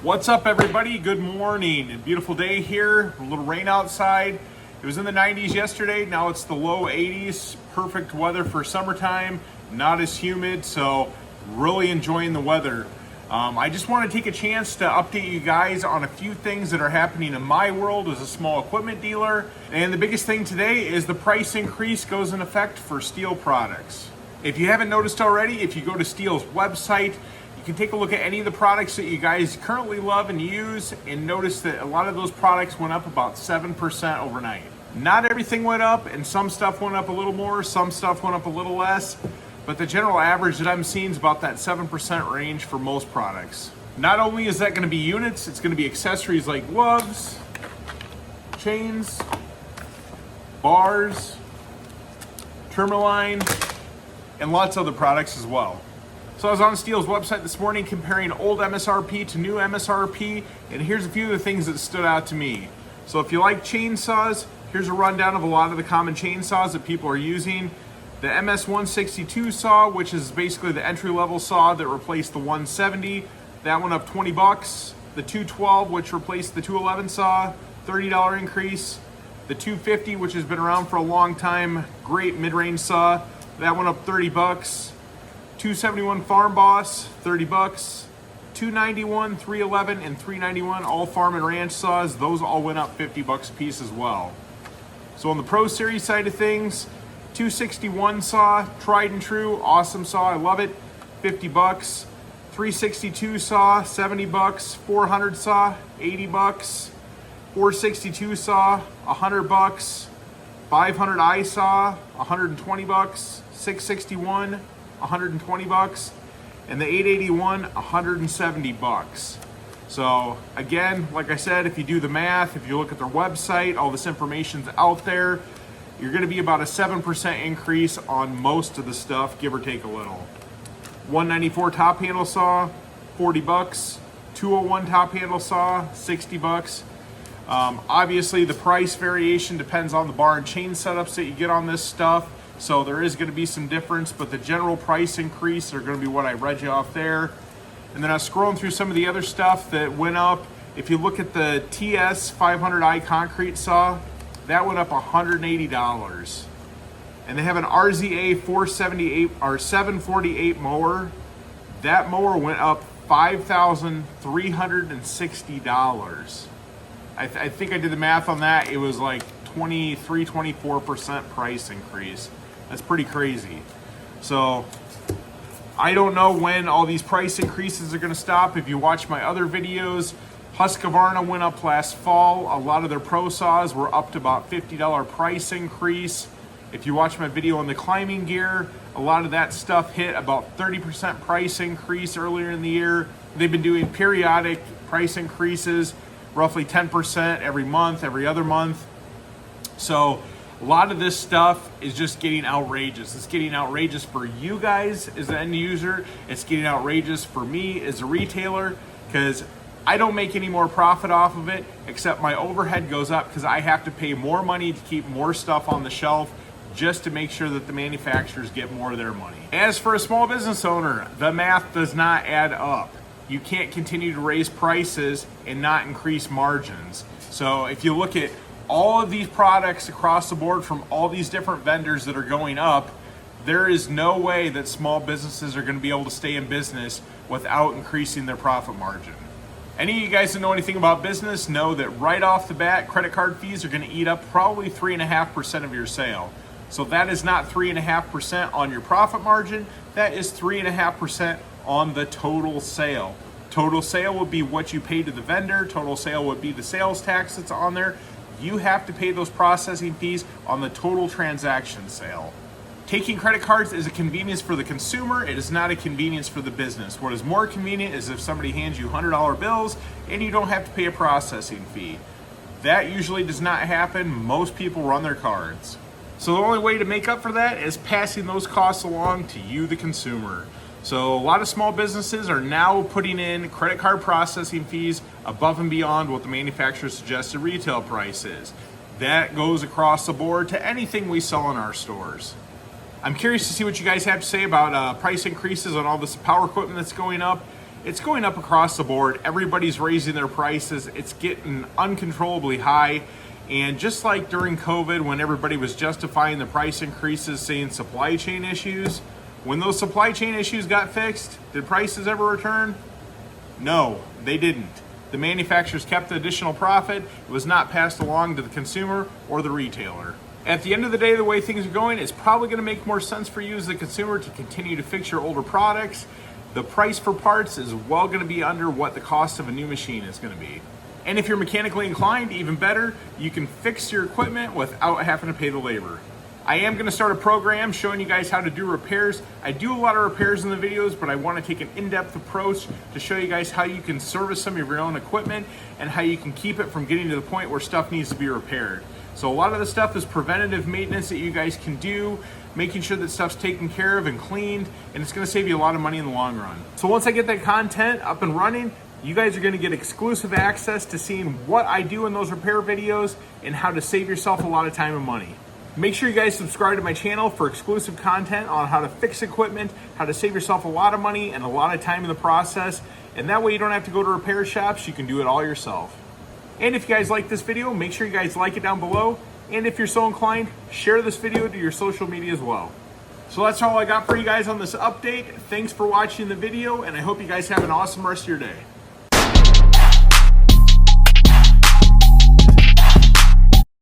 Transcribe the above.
What's up, everybody? Good morning. A beautiful day here. A little rain outside. It was in the 90s yesterday. Now it's the low 80s. Perfect weather for summertime. Not as humid, so really enjoying the weather. I just want to take a chance to update you guys on a few things that are happening in my world as a small equipment dealer. And the biggest thing today is the price increase goes in effect for Stihl products. If you haven't noticed already, if you go to Stihl's website, you can take a look at any of the products that you guys currently love and use and notice that a lot of those products went up about 7% overnight. Not everything went up, and some stuff went up a little more, some stuff went up a little less, but the general average that I'm seeing is about that 7% range for most products. Not only is that going to be units, it's going to be accessories like gloves, chains, bars, Tourmaline, and lots of other products as well. So I was on Stihl's website this morning comparing old MSRP to new MSRP, and here's a few of the things that stood out to me. So if you like chainsaws, here's a rundown of a lot of the common chainsaws that people are using. The MS-162 saw, which is basically the entry-level saw that replaced the 170, that went up 20 bucks. The 212, which replaced the 211 saw, $30 increase. The 250, which has been around for a long time, great mid-range saw, that went up 30 bucks. 271 Farm Boss, 30 bucks. 291, 311, and 391, all farm and ranch saws, those all went up 50 bucks a piece as well. So on the Pro Series side of things, 261 saw, tried and true, awesome saw, I love it, 50 bucks. 362 saw, 70 bucks. 400 saw, 80 bucks. 462 saw, 100 bucks. 500 I saw, 120 bucks. 661, 120 bucks, and the 881, 170 bucks. So again, like I said, if you do the math, if you look at their website, all this information's out there, you're going to be about a 7% increase on most of the stuff, give or take a little. 194 top handle saw, 40 bucks. 201 top handle saw, 60 bucks. Obviously the price variation depends on the bar and chain setups that you get on this stuff. So there is going to be some difference, but the general price increase are going to be what I read you off there. And then I was scrolling through some of the other stuff that went up. If you look at the TS 500i concrete saw, that went up $180. And they have an RZA 478 or 748 mower. That mower went up $5,360. I think I did the math on that. It was like 24% price increase. That's pretty crazy. So I don't know when all these price increases are going to stop. If you watch my other videos, Husqvarna went up last fall. A lot of their pro saws were up to about $50 price increase. If you watch my video on the climbing gear, a lot of that stuff hit about 30% price increase earlier in the year. They've been doing periodic price increases, roughly 10% every month, every other month. So a lot of this stuff is just getting outrageous. It's getting outrageous for you guys as an end user. It's getting outrageous for me as a retailer because I don't make any more profit off of it, except my overhead goes up because I have to pay more money to keep more stuff on the shelf just to make sure that the manufacturers get more of their money. As for a small business owner, the math does not add up. You can't continue to raise prices and not increase margins. So if you look at all of these products across the board from all these different vendors that are going up, there is no way that small businesses are going to be able to stay in business without increasing their profit margin. Any of you guys that know anything about business know that right off the bat, credit card fees are going to eat up probably 3.5% of your sale. So that is not 3.5% on your profit margin, that is 3.5% on the total sale. Total sale would be what you pay to the vendor, total sale would be the sales tax that's on there. You have to pay those processing fees on the total transaction sale. Taking credit cards is a convenience for the consumer. It is not a convenience for the business. What is more convenient is if somebody hands you $100 bills and you don't have to pay a processing fee. That usually does not happen. Most people run their cards. So the only way to make up for that is passing those costs along to you, the consumer. So a lot of small businesses are now putting in credit card processing fees above and beyond what the manufacturer's suggested retail price is. That goes across the board to anything we sell in our stores. I'm curious to see what you guys have to say about price increases on all this power equipment that's going up. It's going up across the board. Everybody's raising their prices. It's getting uncontrollably high. And just like during COVID, when everybody was justifying the price increases, saying supply chain issues, when those supply chain issues got fixed, did prices ever return? No, they didn't. The manufacturers kept the additional profit. It was not passed along to the consumer or the retailer. At the end of the day, the way things are going, it's probably going to make more sense for you as the consumer to continue to fix your older products. The price for parts is well going to be under what the cost of a new machine is going to be. And if you're mechanically inclined, even better, you can fix your equipment without having to pay the labor. I am going to start a program showing you guys how to do repairs. I do a lot of repairs in the videos, but I want to take an in-depth approach to show you guys how you can service some of your own equipment and how you can keep it from getting to the point where stuff needs to be repaired. So a lot of the stuff is preventative maintenance that you guys can do, making sure that stuff's taken care of and cleaned, and it's going to save you a lot of money in the long run. So once I get that content up and running, you guys are going to get exclusive access to seeing what I do in those repair videos and how to save yourself a lot of time and money. Make sure you guys subscribe to my channel for exclusive content on how to fix equipment, how to save yourself a lot of money and a lot of time in the process. And that way you don't have to go to repair shops, you can do it all yourself. And if you guys like this video, make sure you guys like it down below. And if you're so inclined, share this video to your social media as well. So that's all I got for you guys on this update. Thanks for watching the video, and I hope you guys have an awesome rest of your day.